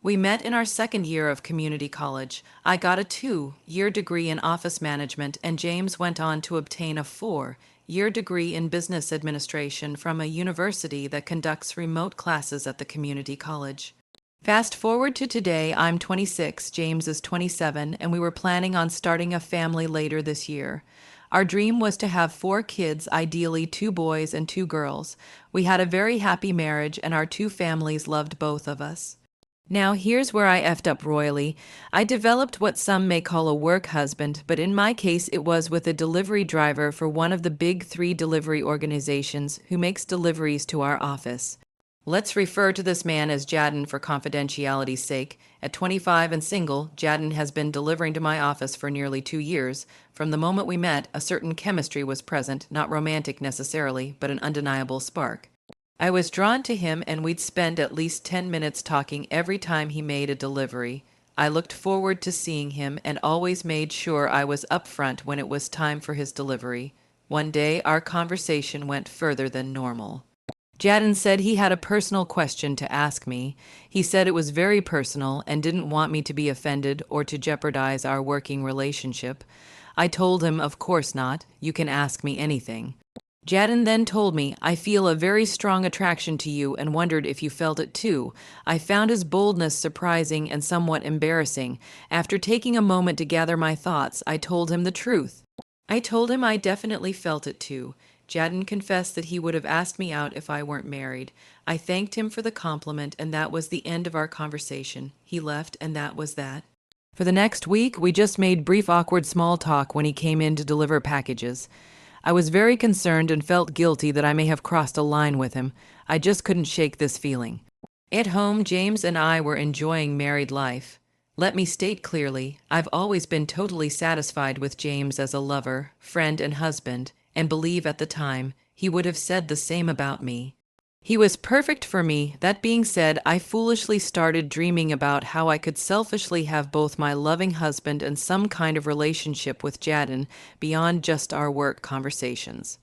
We met in our second year of community college. I got a 2-year degree in office management, and James went on to obtain a 4-year degree in business administration from a university that conducts remote classes at the community college. Fast forward to today, I'm 26, James is 27, and we were planning on starting a family later this year. Our dream was to have 4 kids, ideally 2 boys and 2 girls. We had a very happy marriage, and our 2 families loved both of us. Now, here's where I effed up royally. I developed what some may call a work husband, but in my case, it was with a delivery driver for one of the big 3 delivery organizations who makes deliveries to our office. Let's refer to this man as Jadden for confidentiality's sake. At 25 and single, Jadden has been delivering to my office for nearly 2 years. From the moment we met, a certain chemistry was present, not romantic necessarily, but an undeniable spark. I was drawn to him, and we'd spend at least 10 minutes talking every time he made a delivery. I looked forward to seeing him and always made sure I was upfront when it was time for his delivery. One day, our conversation went further than normal. Jadden said he had a personal question to ask me. He said it was very personal and didn't want me to be offended or to jeopardize our working relationship. I told him, of course not. You can ask me anything. Jadden then told me, I feel a very strong attraction to you and wondered if you felt it too. I found his boldness surprising and somewhat embarrassing. After taking a moment to gather my thoughts, I told him the truth. I told him I definitely felt it too. Jadden confessed that he would have asked me out if I weren't married. I thanked him for the compliment, and that was the end of our conversation. He left, and that was that. For the next week, we just made brief awkward small talk when he came in to deliver packages. I was very concerned and felt guilty that I may have crossed a line with him. I just couldn't shake this feeling. At home, James and I were enjoying married life. Let me state clearly, I've always been totally satisfied with James as a lover, friend, and husband, and believe at the time he would have said the same about me. He was perfect for me. That being said, I foolishly started dreaming about how I could selfishly have both my loving husband and some kind of relationship with Jadden beyond just our work conversations.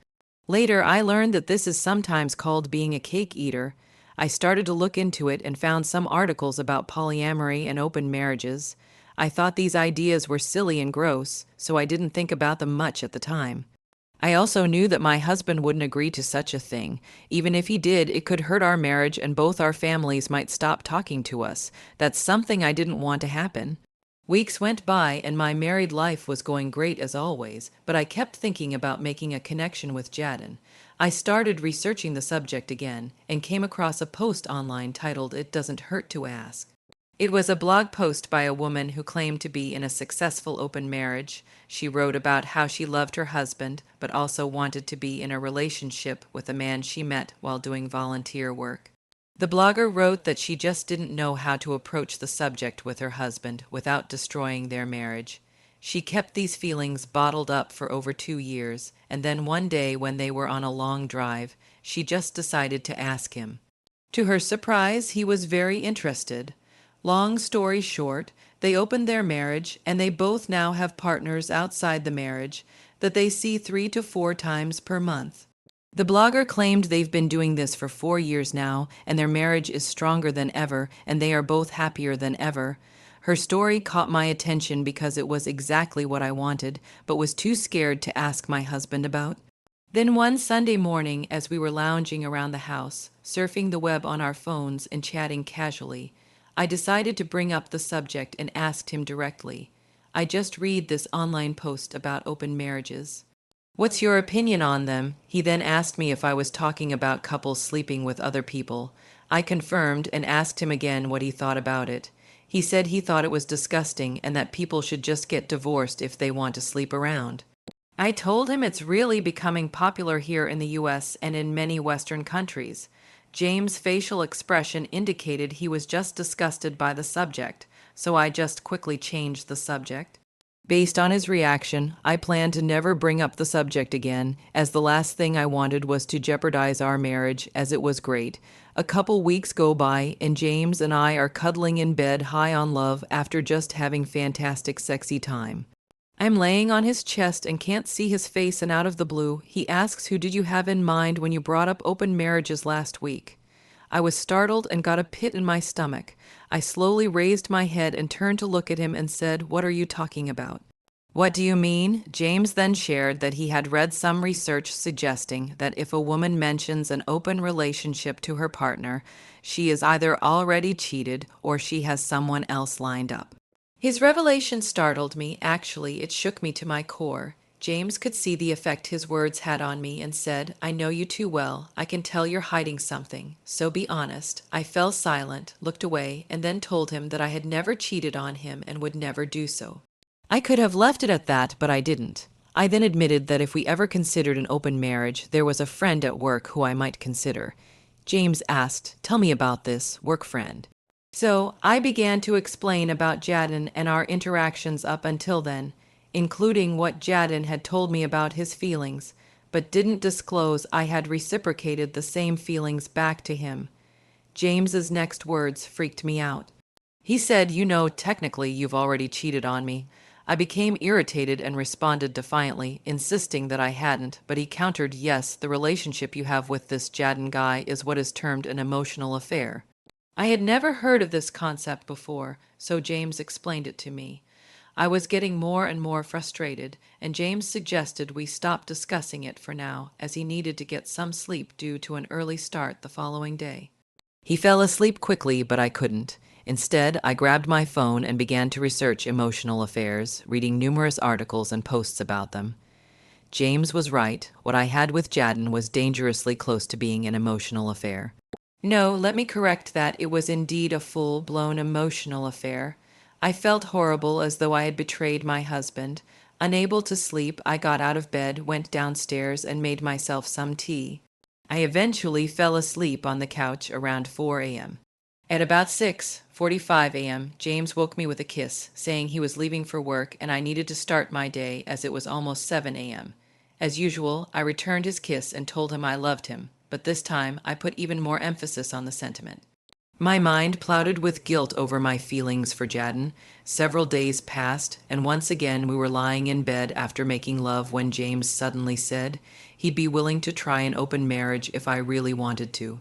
Later, I learned that this is sometimes called being a cake eater. I started to look into it and found some articles about polyamory and open marriages. I thought these ideas were silly and gross, so I didn't think about them much at the time. I also knew that my husband wouldn't agree to such a thing. Even if he did, it could hurt our marriage and both our families might stop talking to us. That's something I didn't want to happen. Weeks went by and my married life was going great as always, but I kept thinking about making a connection with Jadden. I started researching the subject again and came across a post online titled "It Doesn't Hurt to Ask." It was a blog post by a woman who claimed to be in a successful open marriage. She wrote about how she loved her husband, but also wanted to be in a relationship with a man she met while doing volunteer work. The blogger wrote that she just didn't know how to approach the subject with her husband without destroying their marriage. She kept these feelings bottled up for over 2 years, and then one day when they were on a long drive, she just decided to ask him. To her surprise, he was very interested. Long story short, they opened their marriage, and they both now have partners outside the marriage that they see 3 to 4 times per month. The blogger claimed they've been doing this for 4 years now, and their marriage is stronger than ever, and they are both happier than ever. Her story caught my attention because it was exactly what I wanted, but was too scared to ask my husband about. Then one Sunday morning, as we were lounging around the house, surfing the web on our phones and chatting casually, I decided to bring up the subject and asked him directly. I just read this online post about open marriages. What's your opinion on them? He then asked me if I was talking about couples sleeping with other people. I confirmed and asked him again what he thought about it. He said he thought it was disgusting and that people should just get divorced if they want to sleep around. I told him it's really becoming popular here in the U.S. and in many Western countries. James' facial expression indicated he was just disgusted by the subject, so I just quickly changed the subject. Based on his reaction, I planned to never bring up the subject again, as the last thing I wanted was to jeopardize our marriage, as it was great. A couple weeks go by, and James and I are cuddling in bed high on love after just having fantastic sexy time. I'm laying on his chest and can't see his face, and out of the blue, he asks, who did you have in mind when you brought up open marriages last week? I was startled and got a pit in my stomach. I slowly raised my head and turned to look at him and said, "What are you talking about?" "What do you mean?" James then shared that he had read some research suggesting that if a woman mentions an open relationship to her partner, she is either already cheated or she has someone else lined up. His revelation startled me. Actually, it shook me to my core. James could see the effect his words had on me and said, "I know you too well. I can tell you're hiding something. So be honest." I fell silent, looked away, and then told him that I had never cheated on him and would never do so. I could have left it at that, but I didn't. I then admitted that if we ever considered an open marriage, there was a friend at work who I might consider. James asked, "Tell me about this work friend." So I began to explain about Jadon and our interactions up until then, including what Jadon had told me about his feelings, but didn't disclose I had reciprocated the same feelings back to him. James's next words freaked me out. He said, "You know, technically you've already cheated on me." I became irritated and responded defiantly, insisting that I hadn't, but he countered, "Yes, the relationship you have with this Jadon guy is what is termed an emotional affair." I had never heard of this concept before, so James explained it to me. I was getting more and more frustrated, and James suggested we stop discussing it for now, as he needed to get some sleep due to an early start the following day. He fell asleep quickly, but I couldn't. Instead, I grabbed my phone and began to research emotional affairs, reading numerous articles and posts about them. James was right. What I had with Jadon was dangerously close to being an emotional affair. No, let me correct that. It was indeed a full-blown emotional affair. I felt horrible, as though I had betrayed my husband. Unable to sleep, I got out of bed, went downstairs, and made myself some tea. I eventually fell asleep on the couch around 4 a.m. At about 6:45 a.m., James woke me with a kiss, saying he was leaving for work and I needed to start my day as it was almost 7 a.m. As usual, I returned his kiss and told him I loved him, but this time I put even more emphasis on the sentiment. My mind clouded with guilt over my feelings for Jadon. Several days passed, and once again we were lying in bed after making love when James suddenly said he'd be willing to try an open marriage if I really wanted to.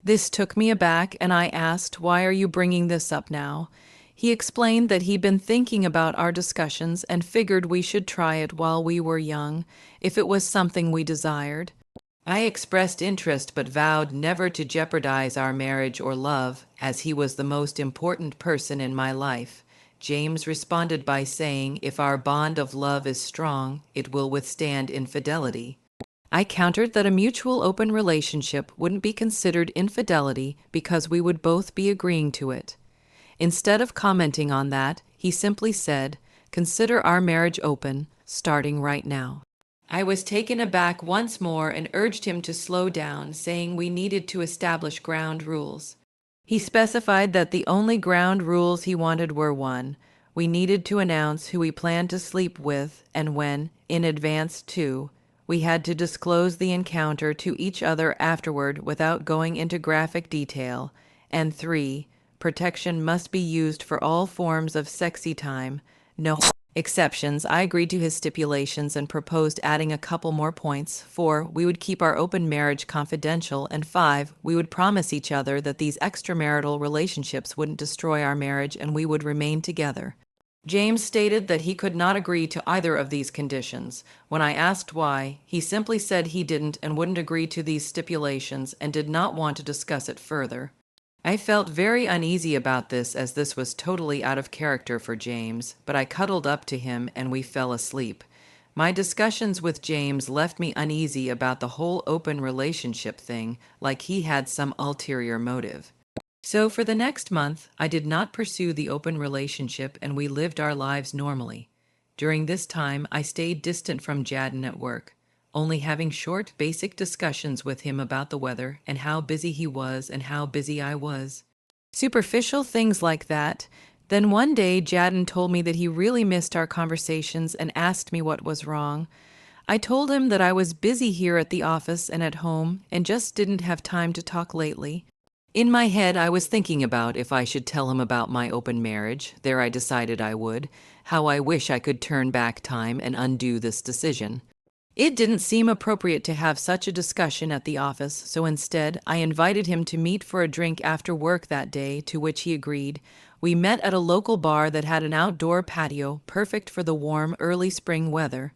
This took me aback, and I asked, "Why are you bringing this up now?" He explained that he'd been thinking about our discussions and figured we should try it while we were young, if it was something we desired. I expressed interest but vowed never to jeopardize our marriage or love, as he was the most important person in my life. James responded by saying, "If our bond of love is strong, it will withstand infidelity." I countered that a mutual open relationship wouldn't be considered infidelity because we would both be agreeing to it. Instead of commenting on that, he simply said, "Consider our marriage open, starting right now." I was taken aback once more and urged him to slow down, saying we needed to establish ground rules. He specified that the only ground rules he wanted were: 1, we needed to announce who we planned to sleep with and when, in advance; 2, we had to disclose the encounter to each other afterward without going into graphic detail; and 3, protection must be used for all forms of sexy time, no exceptions. I agreed to his stipulations and proposed adding a couple more points. 4, we would keep our open marriage confidential, and 5, we would promise each other that these extramarital relationships wouldn't destroy our marriage and we would remain together. James stated that he could not agree to either of these conditions. When I asked why, he simply said he didn't and wouldn't agree to these stipulations and did not want to discuss it further. I felt very uneasy about this, as this was totally out of character for James, but I cuddled up to him and we fell asleep. My discussions with James left me uneasy about the whole open relationship thing, like he had some ulterior motive. So for the next month, I did not pursue the open relationship and we lived our lives normally. During this time, I stayed distant from Jadon at work, only having short, basic discussions with him about the weather and how busy he was and how busy I was. Superficial things like that. Then one day, Jadon told me that he really missed our conversations and asked me what was wrong. I told him that I was busy here at the office and at home and just didn't have time to talk lately. In my head, I was thinking about if I should tell him about my open marriage. There I decided I would. How I wish I could turn back time and undo this decision. It didn't seem appropriate to have such a discussion at the office, so instead, I invited him to meet for a drink after work that day, to which he agreed. We met at a local bar that had an outdoor patio, perfect for the warm, early spring weather.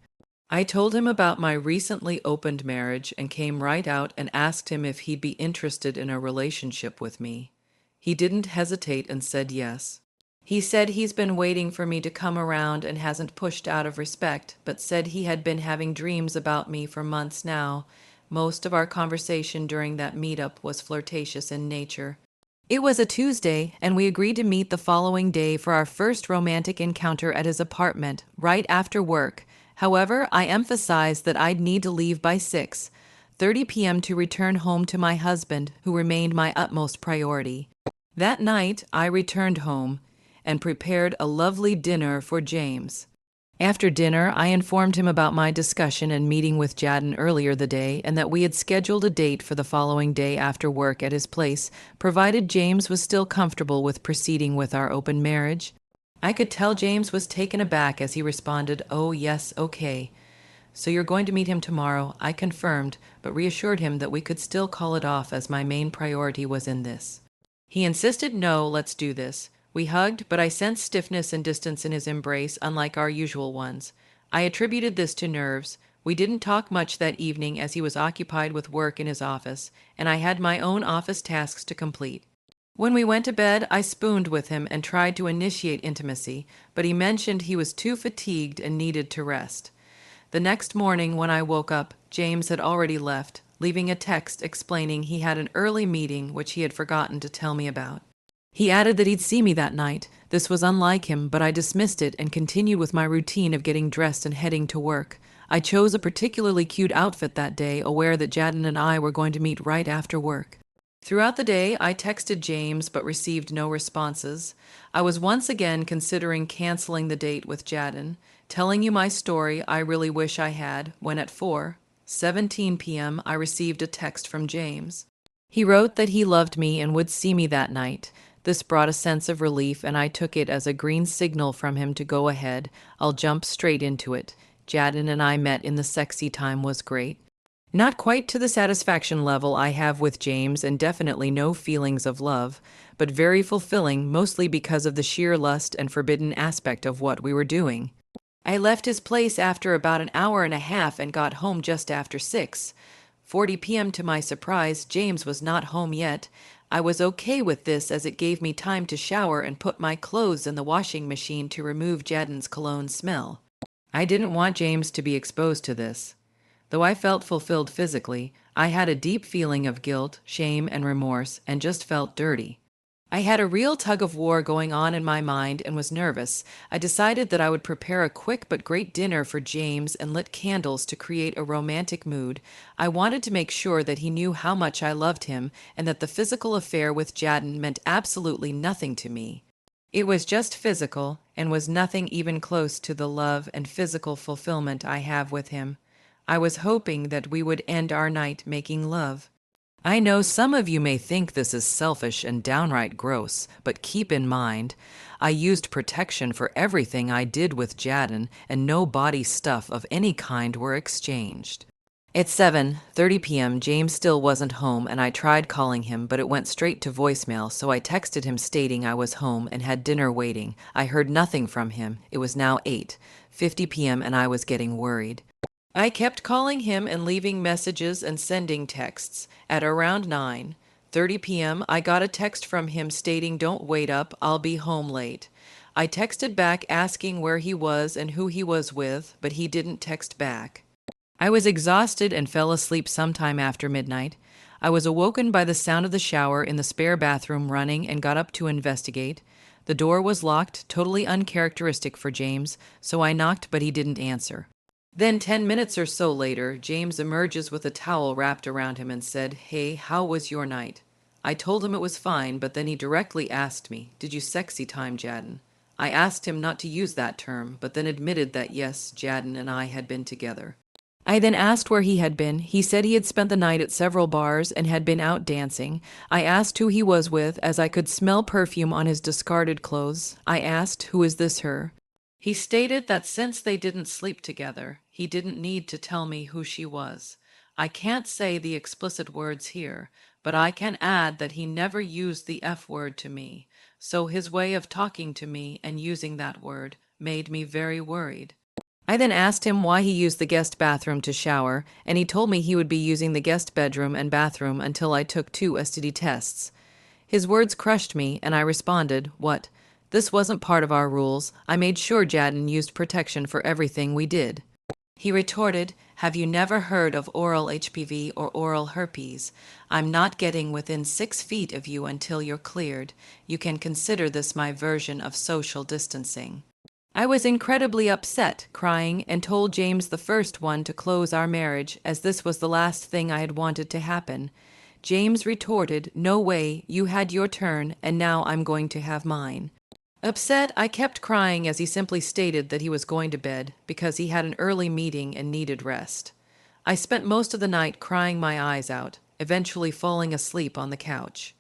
I told him about my recently opened marriage and came right out and asked him if he'd be interested in a relationship with me. He didn't hesitate and said yes. He said he's been waiting for me to come around and hasn't pushed out of respect, but said he had been having dreams about me for months now. Most of our conversation during that meetup was flirtatious in nature. It was a Tuesday, and we agreed to meet the following day for our first romantic encounter at his apartment, right after work. However, I emphasized that I'd need to leave by 6:30 p.m. to return home to my husband, who remained my utmost priority. That night, I returned home and prepared a lovely dinner for James. After dinner, I informed him about my discussion and meeting with Jadden earlier the day and that we had scheduled a date for the following day after work at his place, provided James was still comfortable with proceeding with our open marriage. I could tell James was taken aback as he responded, "Oh, yes, okay. So you're going to meet him tomorrow," I confirmed, but reassured him that we could still call it off as my main priority was in this. He insisted, "No, let's do this." We hugged, but I sensed stiffness and distance in his embrace, unlike our usual ones. I attributed this to nerves. We didn't talk much that evening as he was occupied with work in his office, and I had my own office tasks to complete. When we went to bed, I spooned with him and tried to initiate intimacy, but he mentioned he was too fatigued and needed to rest. The next morning, when I woke up, James had already left, leaving a text explaining he had an early meeting which he had forgotten to tell me about. He added that he'd see me that night. This was unlike him, but I dismissed it and continued with my routine of getting dressed and heading to work. I chose a particularly cute outfit that day, aware that Jadden and I were going to meet right after work. Throughout the day, I texted James but received no responses. I was once again considering canceling the date with Jadden. Telling you my story, I really wish I had, when at 4:17 p.m. I received a text from James. He wrote that he loved me and would see me that night. This brought a sense of relief, and I took it as a green signal from him to go ahead. I'll jump straight into it. Jadden and I met in the sexy time was great. Not quite to the satisfaction level I have with James, and definitely no feelings of love, but very fulfilling, mostly because of the sheer lust and forbidden aspect of what we were doing. I left his place after about an hour and a half and got home just after 6:40 p.m. To my surprise, James was not home yet. I was okay with this as it gave me time to shower and put my clothes in the washing machine to remove Jadden's cologne smell. I didn't want James to be exposed to this. Though I felt fulfilled physically, I had a deep feeling of guilt, shame, and remorse, and just felt dirty. I had a real tug-of-war going on in my mind and was nervous. I decided that I would prepare a quick but great dinner for James and lit candles to create a romantic mood. I wanted to make sure that he knew how much I loved him and that the physical affair with Jadden meant absolutely nothing to me. It was just physical and was nothing even close to the love and physical fulfillment I have with him. I was hoping that we would end our night making love. I know some of you may think this is selfish and downright gross, but keep in mind, I used protection for everything I did with Jadden, and no body stuff of any kind were exchanged. At 7:30 p.m., James still wasn't home, and I tried calling him, but it went straight to voicemail, so I texted him stating I was home and had dinner waiting. I heard nothing from him. It was now 8:50 p.m., and I was getting worried. I kept calling him and leaving messages and sending texts. At around 9:30 p.m., I got a text from him stating, "Don't wait up, I'll be home late." I texted back asking where he was and who he was with, but he didn't text back. I was exhausted and fell asleep sometime after midnight. I was awoken by the sound of the shower in the spare bathroom running and got up to investigate. The door was locked, totally uncharacteristic for James, so I knocked but he didn't answer. Then 10 minutes or so later, James emerges with a towel wrapped around him and said, "Hey, how was your night?" I told him it was fine, but then he directly asked me, "Did you sexy time Jadden?" I asked him not to use that term, but then admitted that yes, Jadden and I had been together. I then asked where he had been. He said he had spent the night at several bars and had been out dancing. I asked who he was with, as I could smell perfume on his discarded clothes. I asked, "Who is this her?" He stated that since they didn't sleep together, He didn't need to tell me who she was. I can't say the explicit words here, but I can add that he never used the F word to me, so his way of talking to me and using that word made me very worried. I then asked him why he used the guest bathroom to shower, and he told me he would be using the guest bedroom and bathroom until I took 2 STD tests. His words crushed me, and I responded, "What? This wasn't part of our rules. I made sure Jadden used protection for everything we did." He retorted, "Have you never heard of oral HPV or oral herpes? I'm not getting within 6 feet of you until you're cleared. You can consider this my version of social distancing." I was incredibly upset, crying, and told James the first one to close our marriage, as this was the last thing I had wanted to happen. James retorted, "No way, you had your turn, and now I'm going to have mine." Upset, I kept crying as he simply stated that he was going to bed because he had an early meeting and needed rest. I spent most of the night crying my eyes out, eventually falling asleep on the couch.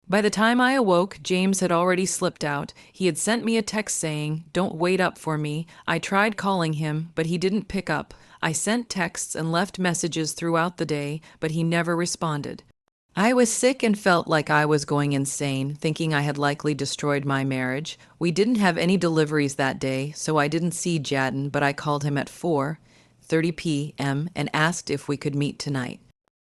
By the time I awoke, James had already slipped out. He had sent me a text saying, "Don't wait up for me." I tried calling him, but he didn't pick up. I sent texts and left messages throughout the day, but he never responded. I was sick and felt like I was going insane, thinking I had likely destroyed my marriage. We didn't have any deliveries that day, so I didn't see Jadden, but I called him at 4:30 p.m. and asked if we could meet tonight.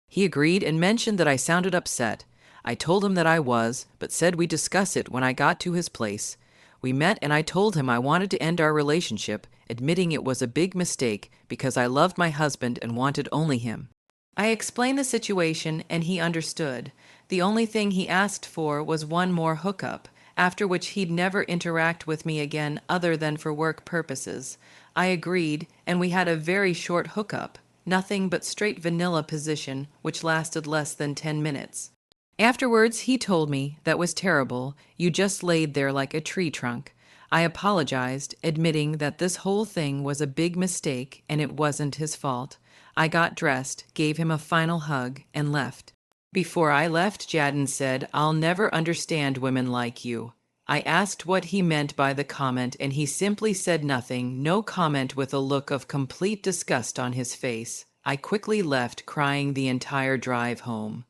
He agreed and mentioned that I sounded upset. I told him that I was, but said we'd discuss it when I got to his place. We met and I told him I wanted to end our relationship, admitting it was a big mistake because I loved my husband and wanted only him. I explained the situation and he understood. The only thing he asked for was one more hookup, after which he'd never interact with me again other than for work purposes. I agreed, and we had a very short hookup, nothing but straight vanilla position, which lasted less than 10 minutes. Afterwards, he told me, "That was terrible. You just laid there like a tree trunk." I apologized, admitting that this whole thing was a big mistake and it wasn't his fault. I got dressed, gave him a final hug, and left. Before I left, Jadden said, "I'll never understand women like you." I asked what he meant by the comment, and he simply said nothing, no comment, with a look of complete disgust on his face. I quickly left, crying the entire drive home.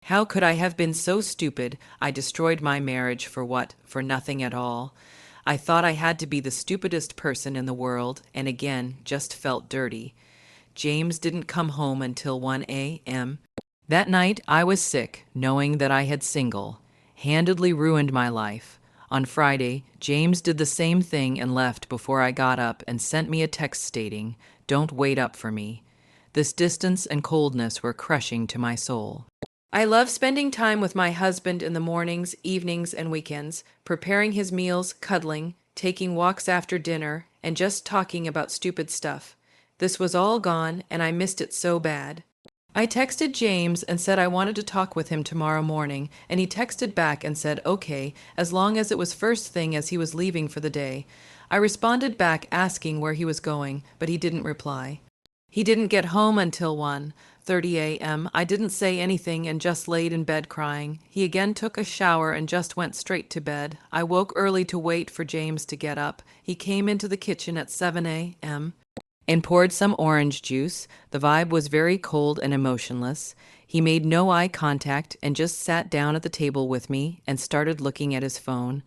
How could I have been so stupid? I destroyed my marriage for what? For nothing at all. I thought I had to be the stupidest person in the world, and again, just felt dirty. James didn't come home until 1 a.m. That night, I was sick, knowing that I had single-handedly ruined my life. On Friday, James did the same thing and left before I got up and sent me a text stating, "Don't wait up for me." This distance and coldness were crushing to my soul. I love spending time with my husband in the mornings, evenings, and weekends, preparing his meals, cuddling, taking walks after dinner, and just talking about stupid stuff. This was all gone, and I missed it so bad. I texted James and said I wanted to talk with him tomorrow morning, and he texted back and said okay, as long as it was first thing as he was leaving for the day. I responded back asking where he was going, but he didn't reply. He didn't get home until 1:30 a.m. I didn't say anything and just laid in bed crying. He again took a shower and just went straight to bed. I woke early to wait for James to get up. He came into the kitchen at 7 a.m. and poured some orange juice. The vibe was very cold and emotionless. He made no eye contact and just sat down at the table with me and started looking at his phone.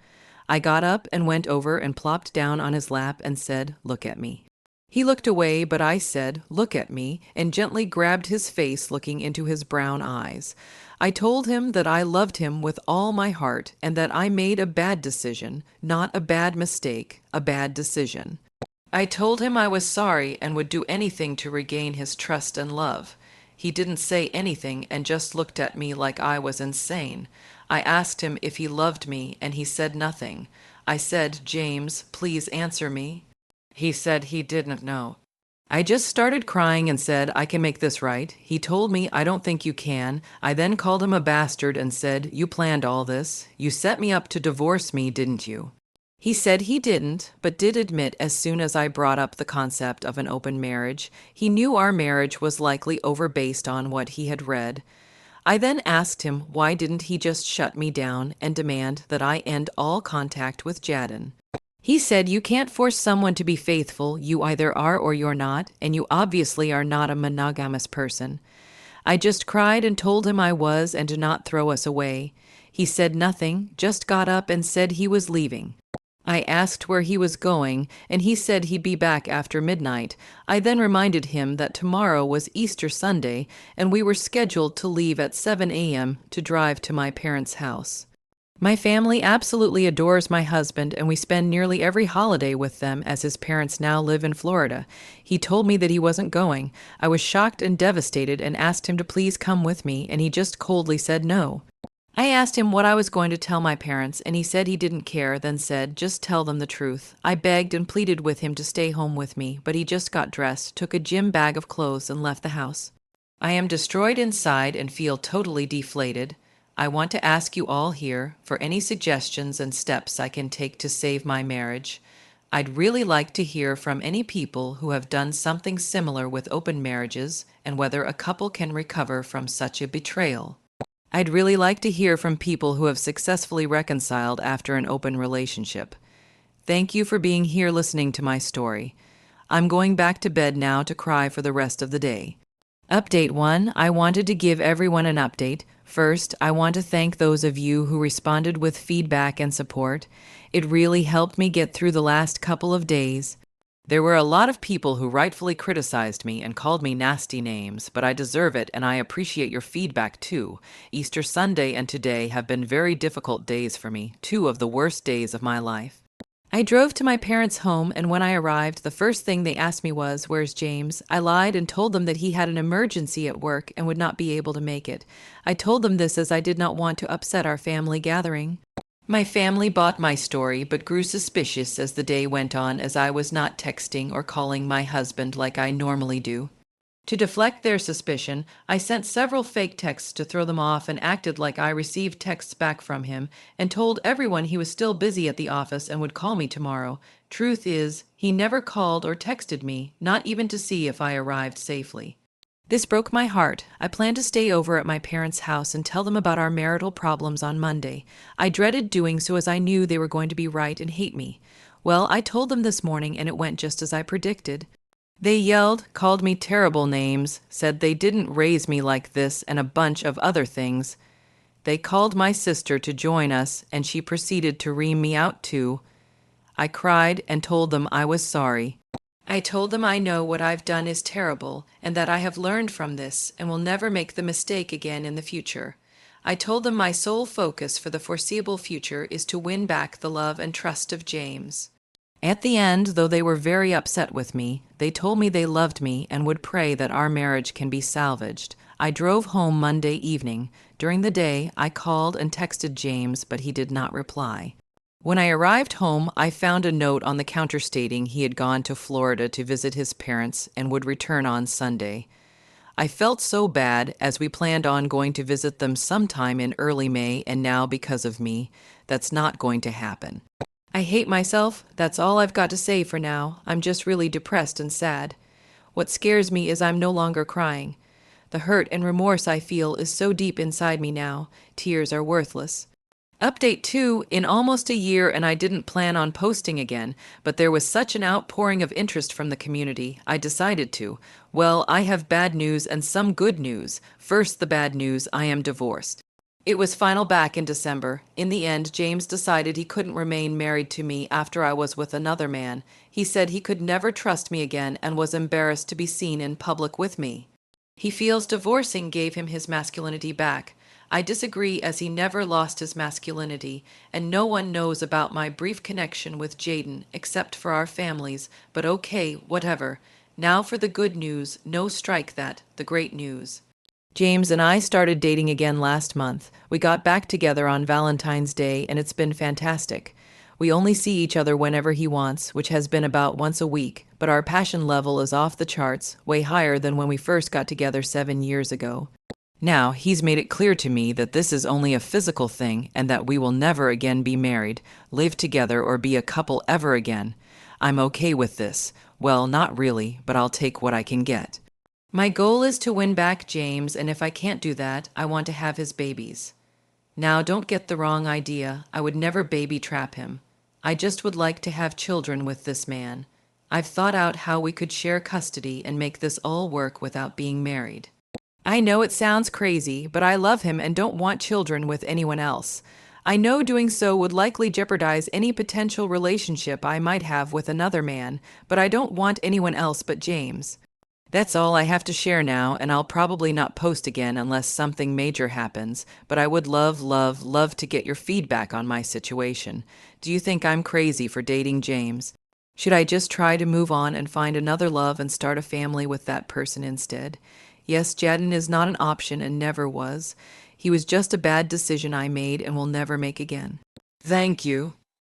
I got up and went over and plopped down on his lap and said, "Look at me." He looked away, but I said, "Look at me," and gently grabbed his face, looking into his brown eyes. I told him that I loved him with all my heart and that I made a bad decision, not a bad mistake, a bad decision. I told him I was sorry and would do anything to regain his trust and love. He didn't say anything and just looked at me like I was insane. I asked him if he loved me, and he said nothing. I said, "James, please answer me." He said he didn't know. I just started crying and said, "I can make this right." He told me, "I don't think you can." I then called him a bastard and said, "You planned all this. You set me up to divorce me, didn't you?" He said he didn't, but did admit as soon as I brought up the concept of an open marriage, he knew our marriage was likely over based on what he had read. I then asked him why didn't he just shut me down and demand that I end all contact with Jadden. He said, "You can't force someone to be faithful. You either are or you're not, and you obviously are not a monogamous person." I just cried and told him I was and to not throw us away. He said nothing, just got up and said he was leaving. I asked where he was going, and he said he'd be back after midnight. I then reminded him that tomorrow was Easter Sunday, and we were scheduled to leave at 7 a.m. to drive to my parents' house. My family absolutely adores my husband, and we spend nearly every holiday with them as his parents now live in Florida. He told me that he wasn't going. I was shocked and devastated and asked him to please come with me, and he just coldly said no. I asked him what I was going to tell my parents, and he said he didn't care, then said, "Just tell them the truth." I begged and pleaded with him to stay home with me, but he just got dressed, took a gym bag of clothes, and left the house. I am destroyed inside and feel totally deflated. I want to ask you all here for any suggestions and steps I can take to save my marriage. I'd really like to hear from any people who have done something similar with open marriages and whether a couple can recover from such a betrayal. I'd really like to hear from people who have successfully reconciled after an open relationship. Thank you for being here listening to my story. I'm going back to bed now to cry for the rest of the day. Update 1. I wanted to give everyone an update. First, I want to thank those of you who responded with feedback and support. It really helped me get through the last couple of days. There were a lot of people who rightfully criticized me and called me nasty names, but I deserve it and I appreciate your feedback too. Easter Sunday and today have been very difficult days for me, 2 of the worst days of my life. I drove to my parents' home, and when I arrived, the first thing they asked me was, "Where's James?" I lied and told them that he had an emergency at work and would not be able to make it. I told them this as I did not want to upset our family gathering. My family bought my story, but grew suspicious as the day went on as I was not texting or calling my husband like I normally do. To deflect their suspicion, I sent several fake texts to throw them off and acted like I received texts back from him and told everyone he was still busy at the office and would call me tomorrow. Truth is, he never called or texted me, not even to see if I arrived safely. This broke my heart. I planned to stay over at my parents' house and tell them about our marital problems on Monday. I dreaded doing so as I knew they were going to be right and hate me. Well, I told them this morning and it went just as I predicted. They yelled, called me terrible names, said they didn't raise me like this, and a bunch of other things. They called my sister to join us, and she proceeded to ream me out too. I cried and told them I was sorry. I told them I know what I've done is terrible, and that I have learned from this and will never make the mistake again in the future. I told them my sole focus for the foreseeable future is to win back the love and trust of James. At the end, though they were very upset with me, they told me they loved me and would pray that our marriage can be salvaged. I drove home Monday evening. During the day, I called and texted James, but he did not reply. When I arrived home, I found a note on the counter stating he had gone to Florida to visit his parents and would return on Sunday. I felt so bad as we planned on going to visit them sometime in early May, and now because of me, that's not going to happen. I hate myself. That's all I've got to say for now. I'm just really depressed and sad. What scares me is I'm no longer crying. The hurt and remorse I feel is so deep inside me now. Tears are worthless. Update 2, in almost a year and I didn't plan on posting again, but there was such an outpouring of interest from the community, I decided to. Well, I have bad news and some good news. First, the bad news, I am divorced. It was final back in December. In the end, James decided he couldn't remain married to me after I was with another man. He said he could never trust me again and was embarrassed to be seen in public with me. He feels divorcing gave him his masculinity back. I disagree as he never lost his masculinity, and no one knows about my brief connection with Jaden except for our families, but okay, whatever. Now for the good news, no strike that, the great news. James and I started dating again last month. We got back together on Valentine's Day, and it's been fantastic. We only see each other whenever he wants, which has been about once a week, but our passion level is off the charts, way higher than when we first got together 7 years ago. Now, he's made it clear to me that this is only a physical thing and that we will never again be married, live together, or be a couple ever again. I'm okay with this. Well, not really, but I'll take what I can get. My goal is to win back James, and if I can't do that, I want to have his babies. Now, don't get the wrong idea. I would never baby trap him. I just would like to have children with this man. I've thought out how we could share custody and make this all work without being married. I know it sounds crazy, but I love him and don't want children with anyone else. I know doing so would likely jeopardize any potential relationship I might have with another man, but I don't want anyone else but James. That's all I have to share now, and I'll probably not post again unless something major happens, but I would love, love, love to get your feedback on my situation. Do you think I'm crazy for dating James? Should I just try to move on and find another love and start a family with that person instead? Yes, Jadon is not an option and never was. He was just a bad decision I made and will never make again. Thank you.